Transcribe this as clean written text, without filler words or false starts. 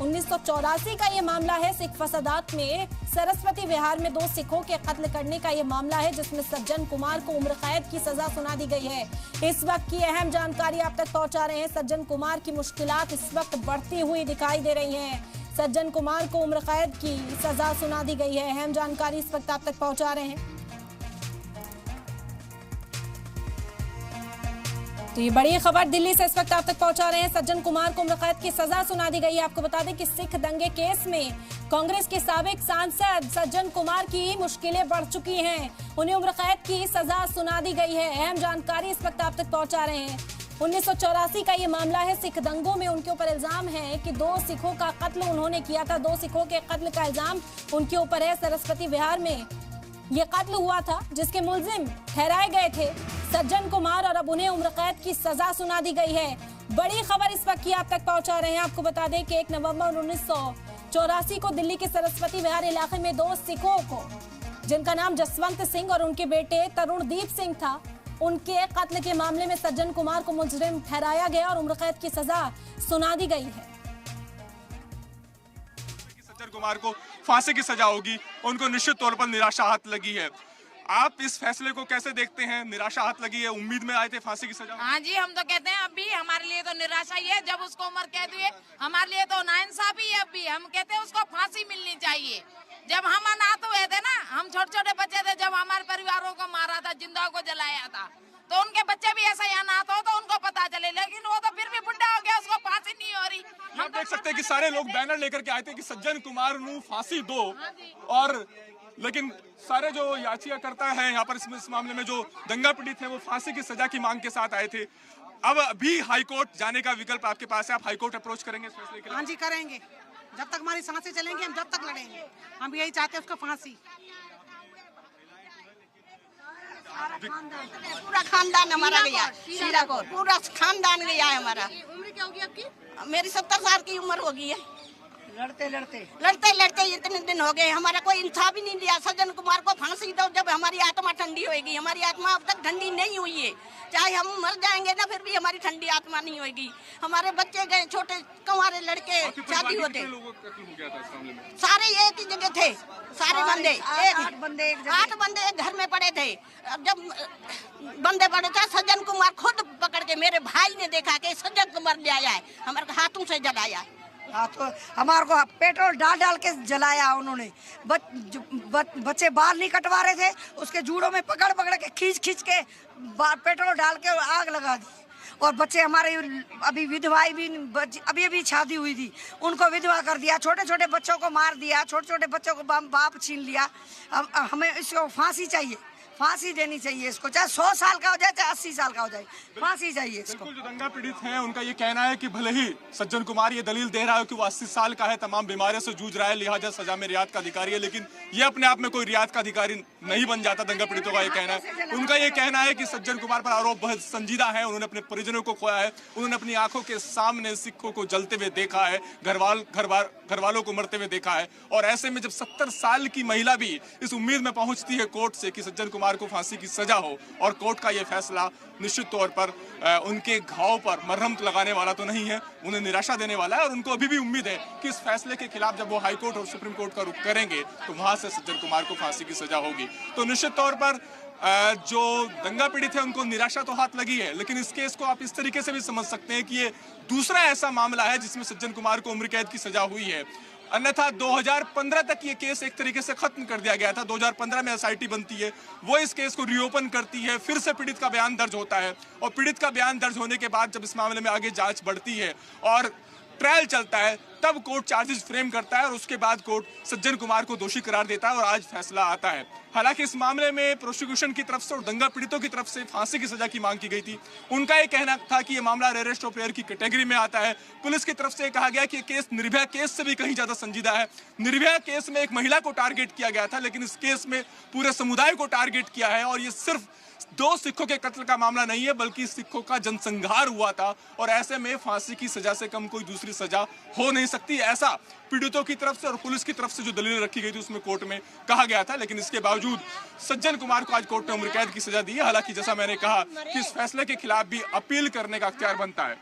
1984 का ये मामला है। सिख फसादात में सरस्वती विहार में 2 सिखों के कत्ल करने का ये मामला है, जिसमें सज्जन कुमार को उम्र कैद की सजा सुना दी गई है। इस वक्त की अहम जानकारी आप तक पहुंचा रहे हैं। सज्जन कुमार की मुश्किलात इस वक्त बढ़ती हुई दिखाई दे रही हैं। सज्जन कुमार को उम्र कैद की सजा सुना दी गई है। अहम जानकारी इस वक्त आप तक पहुंचा रहे हैं। तो ये बड़ी खबर दिल्ली से इस वक्त आप तक पहुंचा रहे हैं। सज्जन कुमार को उम्र कैद की सजा सुना दी गई है। आपको बता दें कि सिख दंगे केस में कांग्रेस के साबिक सांसद सज्जन कुमार की मुश्किलें बढ़ चुकी हैं। उन्हें उम्र कैद की सजा सुना दी गई है। अहम जानकारी इस वक्त आप तक पहुंचा रहे हैं। 1984 का ये मामला है। सिख दंगों में उनके ऊपर इल्जाम है कि 2 सिखों का कत्ल उन्होंने किया था। 2 सिखों के कत्ल का इल्जाम उनके ऊपर है। सरस्वती विहार में ये कत्ल हुआ था, जिसके मुलजिम ठहराए गए थे सज्जन कुमार, और अब उन्हें उम्र कैद की सजा सुना दी गई है। बड़ी खबर इस वक्त की आप तक पहुंचा रहे हैं। आपको बता दें कि 1 नवंबर 1984 को दिल्ली के सरस्वती विहार इलाके में 2 सिखों को, जिनका नाम जसवंत सिंह और उनके बेटे तरुणदीप सिंह था, उनके कत्ल के मामले में सज्जन कुमार को मुजरिम ठहराया गया और उम्र कैद की सजा सुना दी गई है। सज्जन कुमार को फांसी की सजा होगी, उनको निश्चित तौर पर निराशा हाथ लगी है। आप इस फैसले को कैसे देखते हैं? निराशा हाथ लगी है, उम्मीद में आए थे फांसी की सजा। हाँ जी, हम तो कहते हैं अब भी हमारे लिए तो निराशा ही है। जब उसको उम्र कैद हुई, हमारे लिए तो नाइंसाफी है। अब भी हम कहते हैं उसको फांसी मिलनी चाहिए। जब हम अनाथ हुए थे ना, हम छोटे छोटे बच्चे थे, जब हमारे परिवारों को मारा था, जिंदा को जलाया था, तो उनके बच्चे भी ऐसा ही अनाथ हो तो उनको पता चले। लेकिन वो तो फिर भी बुढ़ा हो गया, उसको फांसी नहीं हो रही। हम देख सकते हैं कि सारे लोग बैनर लेकर के आए थे कि सज्जन कुमार को फांसी दो, और लेकिन सारे जो याचिकाकर्ता हैं यहाँ पर इस मामले में जो दंगा पीड़ित हैं, वो फांसी की सजा की मांग के साथ आए थे। अब अभी हाईकोर्ट जाने का विकल्प आपके पास है। आप हाईकोर्ट अप्रोच करेंगे इस फैसले के लिए? हाँ जी, करेंगे। जब तक हमारी सांसें चलेंगी हम जब तक लड़ेंगे। हम यही चाहते हैं उसको फांसी। पूरा खानदान हमारा गया, पूरा खानदान गया है हमारा। उम्र क्या होगी आपकी? मेरी 70 साल की उम्र हो गई है। लड़ते लड़ते इतने दिन हो गए, हमारा कोई इंसाफ ही नहीं दिया। सज्जन कुमार को फांसी दो, जब हमारी आत्मा ठंडी होगी। हमारी आत्मा अब तक ठंडी नहीं हुई है। चाहे हम मर जाएंगे ना, फिर भी हमारी ठंडी आत्मा नहीं होगी। हमारे बच्चे गए, छोटे कुंवारे लड़के शादी होते, सारे एक ही जगह थे। सारे बंदे 8 बंदे एक घर में पड़े थे। जब बंदे पड़े थे, सज्जन कुमार खुद पकड़ के, मेरे भाई ने देखा कि सज्जन कुमार ले आया है, हमारे हाथों से जलाया है। तो हमारे को पेट्रोल डाल के जलाया उन्होंने। बच्चे बाल नहीं कटवा रहे थे, उसके जूड़ों में पकड़ के खींच के पेट्रोल डाल के आग लगा दी। और बच्चे हमारे अभी विधवाई भी अभी शादी हुई थी, उनको विधवा कर दिया। छोटे छोटे बच्चों को मार दिया, छोटे छोटे बच्चों को बाप छीन लिया। हमें इसको फांसी चाहिए, फांसी देनी चाहिए इसको। चाहे 100 साल का हो जाए, चाहे 80 साल का हो जाए, फांसी चाहिए इसको। बिल्कुल, जो दंगा पीड़ित हैं उनका ये कहना है कि भले ही सज्जन कुमार ये दलील दे रहा है कि वो 80 साल का है, तमाम बीमारियों से जूझ रहा है, लिहाजा सजा में रियायत का अधिकारी है, लेकिन ये अपने आप में कोई रियायत का अधिकारी नहीं बन जाता। दंगा पीड़ितों का ये कहना है। उनका ये कहना है कि सज्जन कुमार पर आरोप बहुत संजीदा है। उन्होंने अपने परिजनों को खोया है, उन्होंने अपनी आंखों के सामने सिखों को जलते हुए देखा है, घर वालों को मरते हुए देखा है। और ऐसे में जब 70 साल की महिला भी इस उम्मीद में पहुंचती है कोर्ट से कि सज्जन कुमार को फांसी की सजा हो, और कोर्ट का ये फैसला निश्चित तौर पर उनके घाव पर मरहम लगाने वाला तो नहीं है, उन्हें निराशा देने वाला है। और उनको अभी भी उम्मीद है कि इस फैसले के खिलाफ जब वो हाई कोर्ट और सुप्रीम कोर्ट का रुख करेंगे तो वहां से सज्जन कुमार को फांसी की सजा होगी। तो निश्चित तौर पर जो दंगा पीड़ित है उनको निराशा तो हाथ लगी है, लेकिन इस केस को आप इस तरीके से भी समझ सकते हैं कि ये दूसरा ऐसा मामला है जिसमें सज्जन कुमार को उम्र कैद की सजा हुई है। अन्यथा 2015 तक ये केस एक तरीके से खत्म कर दिया गया था। 2015 में एसआईटी बनती है, वो इस केस को रीओपन करती है, फिर से पीड़ित का बयान दर्ज होता है, और पीड़ित का बयान दर्ज होने के बाद जब इस मामले में आगे जांच बढ़ती है और ट्रायल चलता है, तब कोर्ट चार्जेस फ्रेम करता है और उसके बाद कोर्ट सज्जन कुमार को दोषी करार देता है और आज फैसला आता है। हालांकि इस मामले में प्रोसिक्यूशन की तरफ से और दंगा पीड़ितों की तरफ से फांसी की सजा की मांग की गई थी। उनका ये कहना था कि ये मामला अरेस्ट ऑफ एयर की कैटेगरी में आता है। पुलिस की तरफ से कहा गया कि ये केस निर्भया केस से भी कहीं ज्यादा संजीदा है। निर्भया केस में एक महिला को टारगेट किया गया था, लेकिन इस केस में पूरे समुदाय को टारगेट किया है, और ये सिर्फ 2 सिखों के कत्ल का मामला नहीं है, बल्कि सिखों का जनसंहार हुआ था, और ऐसे में फांसी की सजा से कम कोई दूसरी सजा हो नहीं सकती, ऐसा पीड़ितों की तरफ से और पुलिस की तरफ से जो दलील रखी गई थी उसमें कोर्ट में कहा गया था। लेकिन इसके बावजूद सज्जन कुमार को आज कोर्ट ने उम्र कैद की सजा दी है। हालांकि जैसा मैंने कहा कि इस फैसले के खिलाफ भी अपील करने का अख्तियार बनता है।